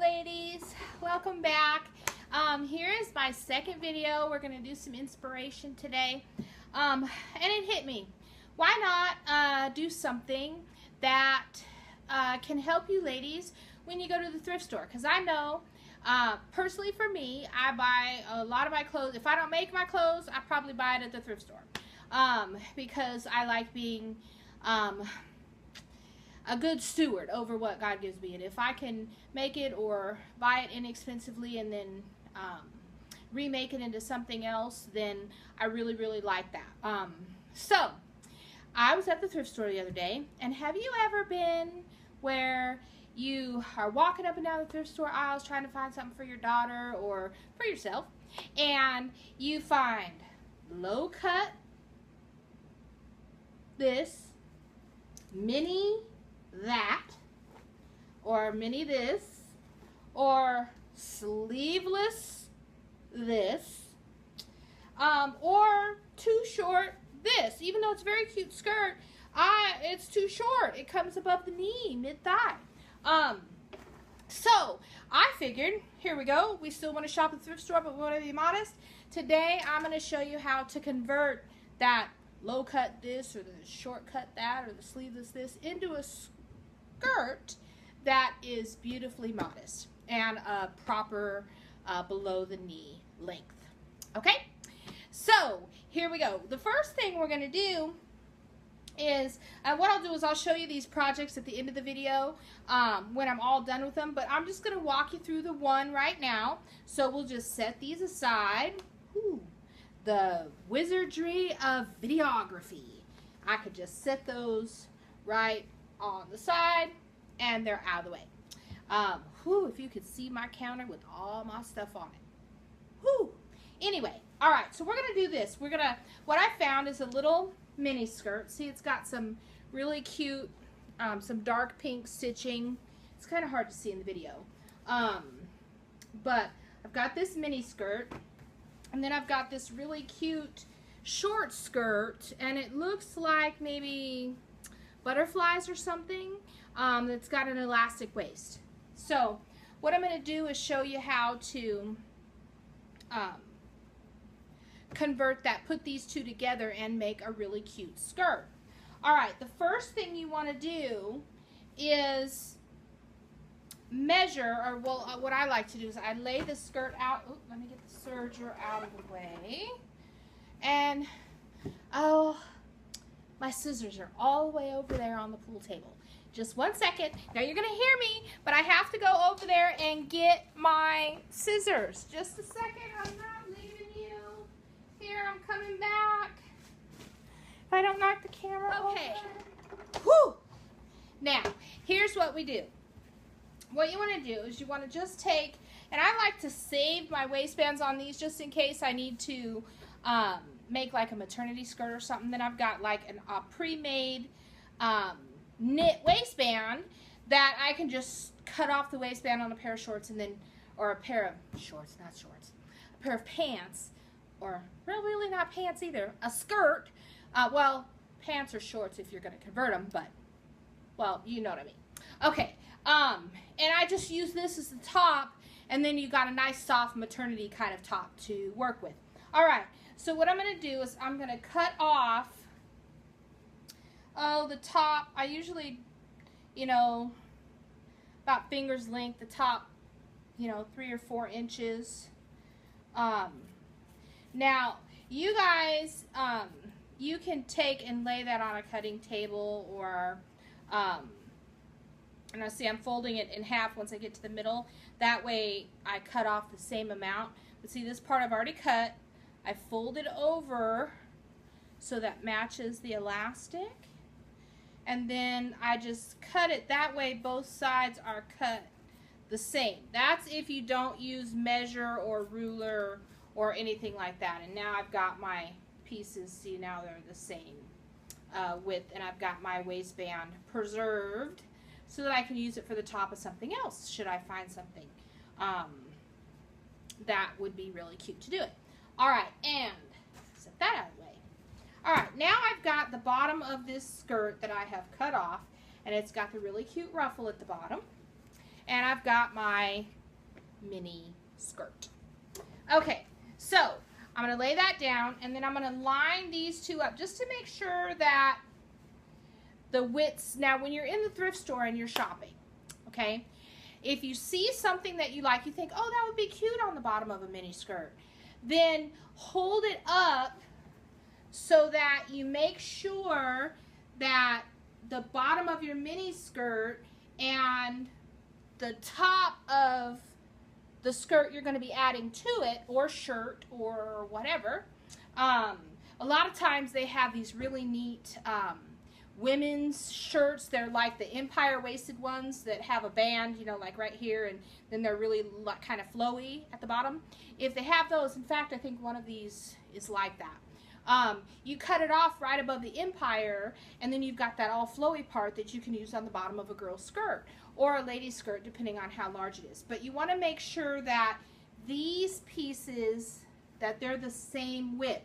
Hello ladies, welcome back. Here is my second video. We're going to do some inspiration today. And it hit me. Why not do something that can help you ladies when you go to the thrift store? Because I know, personally for me, I buy a lot of my clothes. If I don't make my clothes, I probably buy it at the thrift store. Because I like being a good steward over what God gives me. And if I can make it or buy it inexpensively and then remake it into something else, then I really, really like that. So, I was at the thrift store the other day, and have you ever been where you are walking up and down the thrift store aisles trying to find something for your daughter or for yourself, and you find low cut this, mini that, or mini this, or sleeveless this, or too short this. Even though it's a very cute skirt, it's too short. It comes above the knee, mid-thigh. So I figured, here we go. We still want to shop at the thrift store, but we want to be modest. Today I'm going to show you how to convert that low cut this, or the short cut that, or the sleeveless this into a skirt that is beautifully modest and a proper below the knee length. Okay, so here we go. The first thing we're going to do is, what I'll do is I'll show you these projects at the end of the video when I'm all done with them, but I'm just going to walk you through the one right now. So we'll just set these aside. Ooh, the wizardry of videography. I could just set those right on the side and they're out of the way. If you could see my counter with all my stuff on it. Anyway, all right, so we're gonna do this. What I found is a little mini skirt. See, it's got some really cute, some dark pink stitching. It's kind of hard to see in the video. But I've got this mini skirt, and then I've got this really cute short skirt, and it looks like maybe butterflies or something. That's got an elastic waist. So what I'm going to do is show you how to convert that, put these two together and make a really cute skirt. Alright, the first thing you want to do is measure, or what I like to do is I lay the skirt out. Oops, let me get the serger out of the way. And, oh, my scissors are all the way over there on the pool table. Just one second. Now you're going to hear me, but I have to go over there and get my scissors. Just a second. I'm not leaving you. Here, I'm coming back. If I don't knock the camera okay. Whew. Now, here's what we do. What you want to do is you want to just take, and I like to save my waistbands on these just in case I need to make like a maternity skirt or something. Then I've got like a pre-made knit waistband that I can just cut off the waistband on a pair of shorts, and then, or a pair of shorts, not shorts, a pair of pants, or really not pants either, a skirt. Well, pants or shorts if you're going to convert them, but, well, you know what I mean. Okay, and I just use this as the top, and then you got a nice soft maternity kind of top to work with. All right, so what I'm going to do is I'm going to cut off, the top. I usually, about finger's length, the top, 3 or 4 inches. Now, you guys, you can take and lay that on a cutting table, or, and I see I'm folding it in half once I get to the middle. That way I cut off the same amount. But see, this part I've already cut. I fold it over so that matches the elastic. And then I just cut it that way. Both sides are cut the same. That's if you don't use measure or ruler or anything like that. And now I've got my pieces, see, now they're the same width, and I've got my waistband preserved so that I can use it for the top of something else should I find something that would be really cute to do it. Alright, and set that out of the way. Alright, now I've got the bottom of this skirt that I have cut off, and it's got the really cute ruffle at the bottom. and I've got my mini skirt. Okay, so I'm going to lay that down, and then I'm going to line these two up just to make sure that the widths, now when you're in the thrift store and you're shopping, okay, if you see something that you like, you think, oh, that would be cute on the bottom of a mini skirt, then hold it up so that you make sure that the bottom of your mini skirt and the top of the skirt you're going to be adding to it, or shirt or whatever. A lot of times they have these really neat women's shirts. They're like the empire waisted ones that have a band, you know, like right here, and then they're really kind of flowy at the bottom. If they have those, in fact, I think one of these is like that. You cut it off right above the empire, and then you've got that all flowy part that you can use on the bottom of a girl's skirt or a lady's skirt, depending on how large it is. But you want to make sure that these pieces, that they're the same width.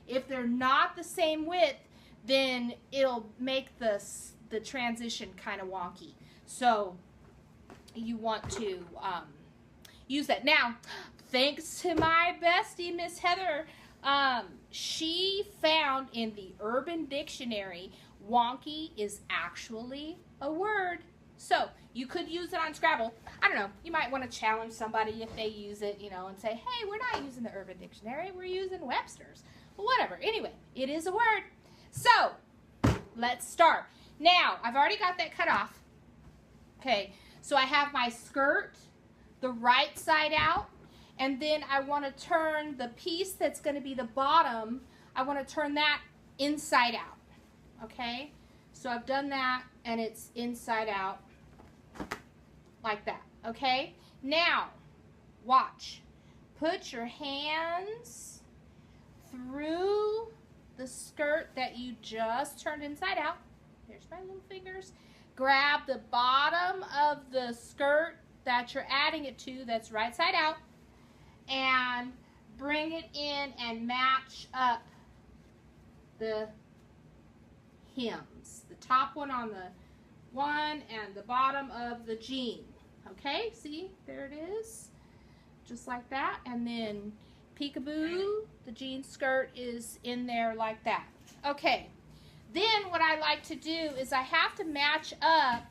If they're not the same width, then it'll make the transition kind of wonky. So you want to use that. Now, thanks to my bestie, Miss Heather, she found in the Urban Dictionary, wonky is actually a word. So you could use it on Scrabble. I don't know. You might want to challenge somebody if they use it, you know, and say, hey, we're not using the Urban Dictionary. We're using Webster's. But whatever. Anyway, it is a word. So let's start. Now, I've already got that cut off. Okay. So I have my skirt the right side out. And then I want to turn the piece that's going to be the bottom, I want to turn that inside out. Okay. So I've done that, and it's inside out. Like that, okay? Now, watch. Put your hands through the skirt that you just turned inside out. There's my little fingers. Grab the bottom of the skirt that you're adding it to, that's right side out, and bring it in and match up the hems. The top one on the one and the bottom of the jean. Okay, see, there it is, just like that. And then peekaboo, the jean skirt is in there like that. Okay, then what I like to do is I have to match up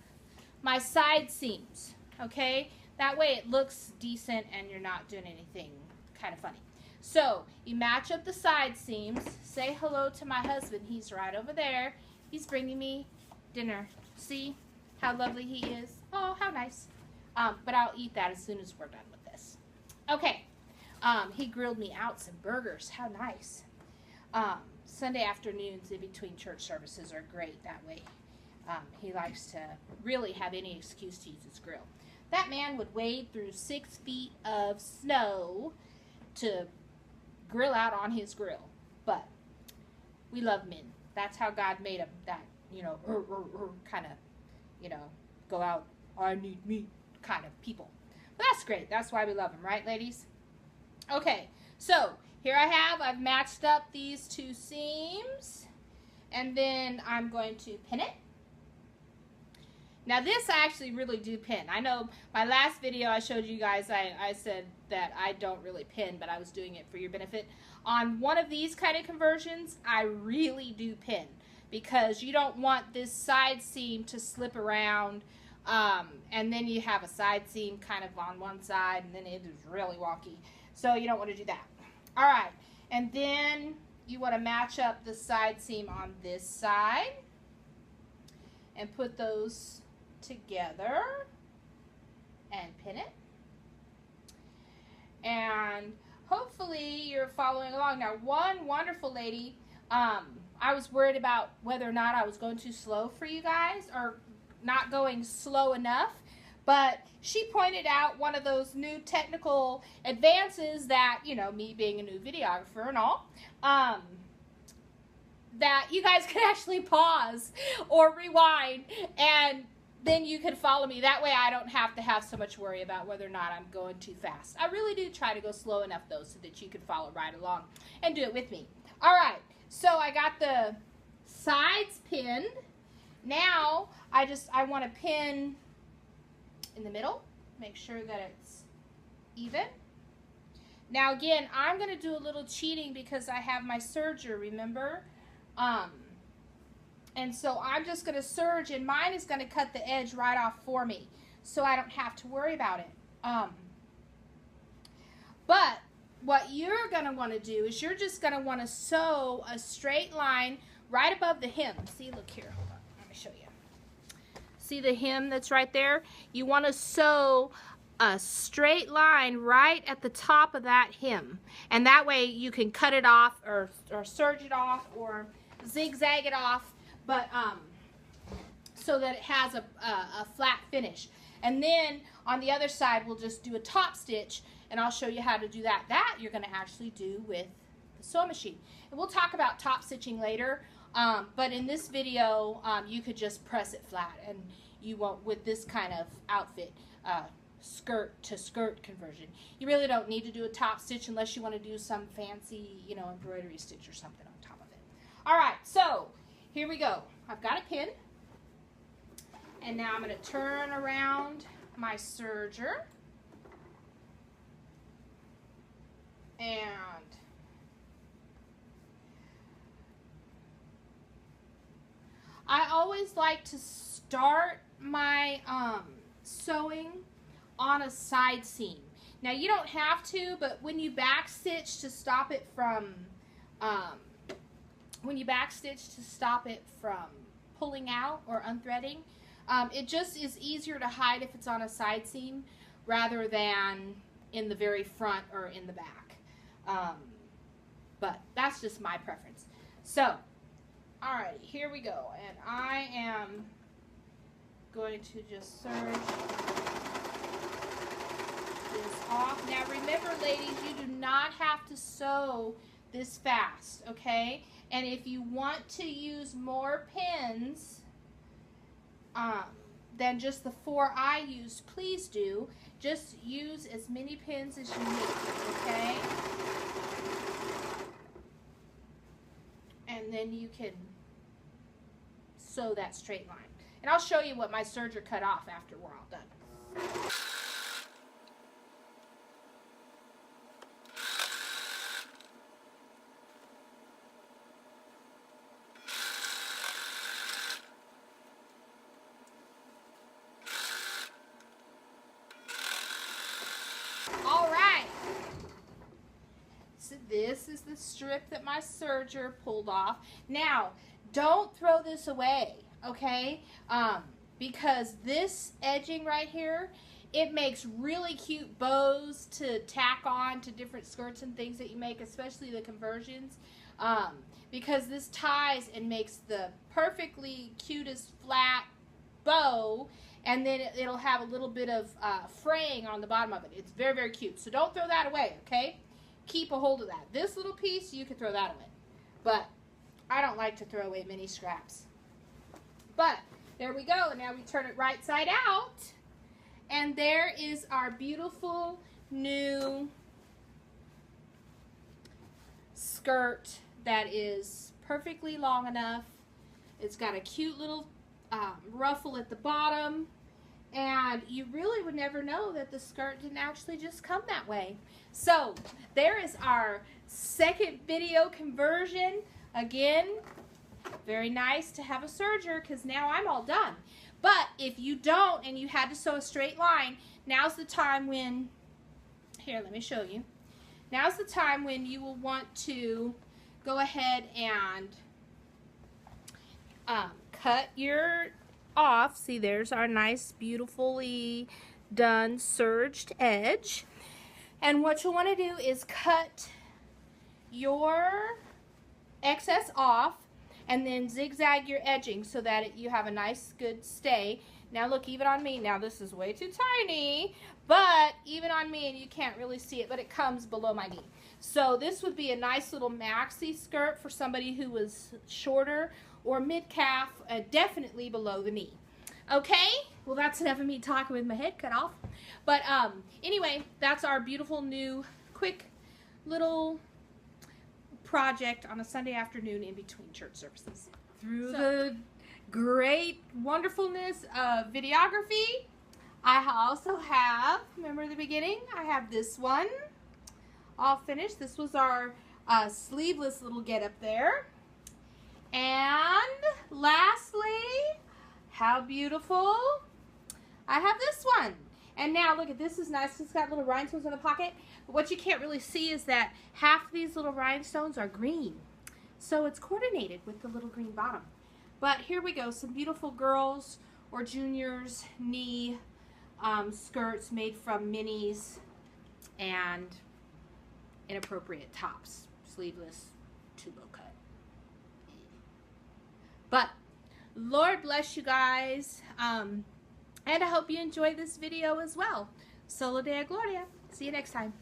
my side seams. Okay, that way it looks decent and you're not doing anything kind of funny. So you match up the side seams. Say hello to my husband. He's right over there. He's bringing me dinner. See how lovely he is? Oh, how nice. But I'll eat that as soon as we're done with this. Okay. He grilled me out some burgers. How nice. Sunday afternoons in between church services are great that way. He likes to really have any excuse to use his grill. That man would wade through 6 feet of snow to grill out on his grill. But we love men. That's how God made them. That, you know, kind of, you know, go out, I need meat kind of people. But that's great. That's why we love them, right, ladies? Okay, so here I've matched up these two seams, and then I'm going to pin it. Now this I actually really do pin. I know my last video I showed you guys, I said that I don't really pin, but I was doing it for your benefit. On one of these kind of conversions, I really do pin, because you don't want this side seam to slip around, and then you have a side seam kind of on one side, and then it is really wonky. So you don't want to do that. All right, and then you want to match up the side seam on this side and put those together and pin it. And hopefully you're following along. Now, one wonderful lady, I was worried about whether or not I was going too slow for you guys, or not going slow enough, but she pointed out one of those new technical advances that, you know, me being a new videographer and all, that you guys can actually pause or rewind, and then you can follow me. That way I don't have to have so much worry about whether or not I'm going too fast. I really do try to go slow enough, though, so that you can follow right along and do it with me. All right, so I got the sides pinned. Now I want to pin in the middle Make sure that it's even. Now again, I'm going to do a little cheating because I have my serger, remember? And so I'm just going to serge, and mine is going to cut the edge right off for me, so I don't have to worry about it. But what you're going to want to do is you're just going to want to sew a straight line right above the hem. See, look here, hold on, let me show you. See the hem that's right there? You want to sew a straight line right at the top of that hem, and that way you can cut it off or serge it off or zigzag it off, but so that it has a flat finish. And then on the other side we'll just do a top stitch, and I'll show you how to do that. That you're going to actually do with the sewing machine, and we'll talk about top stitching later, but in this video you could just press it flat, and you won't, with this kind of outfit, skirt to skirt conversion. You really don't need to do a top stitch unless you want to do some fancy, you know, embroidery stitch or something on top of it. All right, so here we go. I've got a pin, and now I'm going to turn around my serger, and I always like to start my sewing on a side seam. Now you don't have to, but when you back stitch to stop it from pulling out or unthreading, it just is easier to hide if it's on a side seam rather than in the very front or in the back. But that's just my preference. So, alright, here we go, and I am going to just serge this off. Now remember, ladies, you do not have to sew this fast, okay? And if you want to use more pins than just the 4 I used, please do. Just use as many pins as you need, okay? And then you can sew that straight line. And I'll show you what my serger cut off after we're all done. This is the strip that my serger pulled off. Now, don't throw this away, okay? Because this edging right here, it makes really cute bows to tack on to different skirts and things that you make, especially the conversions. Because this ties and makes the perfectly cutest flat bow, and then it'll have a little bit of fraying on the bottom of it. It's very, very cute. So don't throw that away, okay? Keep a hold of that. This little piece, you can throw that away. But I don't like to throw away many scraps. But there we go. Now we turn it right side out. And there is our beautiful new skirt that is perfectly long enough. It's got a cute little ruffle at the bottom. And you really would never know that the skirt didn't actually just come that way. So there is our second video conversion. Again, very nice to have a serger because now I'm all done. But if you don't and you had to sew a straight line, now's the time when, here, let me show you. Now's the time when you will want to go ahead and cut your off. See, there's our nice, beautifully done serged edge. And what you'll want to do is cut your excess off and then zigzag your edging so that you have a nice, good stay. Now look, even on me, now this is way too tiny, but even on me, and you can't really see it, but it comes below my knee. So this would be a nice little maxi skirt for somebody who was shorter or mid-calf, definitely below the knee. Okay, well that's enough of me talking with my head cut off. But anyway, that's our beautiful new quick little project on a Sunday afternoon in between church services. Through the great wonderfulness of videography, I also have, remember the beginning, I have this one all finished. This was our sleeveless little get up there. And lastly, how beautiful, I have this one. And now look at this, is nice. It's got little rhinestones in the pocket. But what you can't really see is that half of these little rhinestones are green. So it's coordinated with the little green bottom. But here we go, some beautiful girls or juniors knee skirts made from minis and inappropriate tops, sleeveless, too low cut. But Lord bless you guys, and I hope you enjoy this video as well. Solo Dea Gloria. See you next time.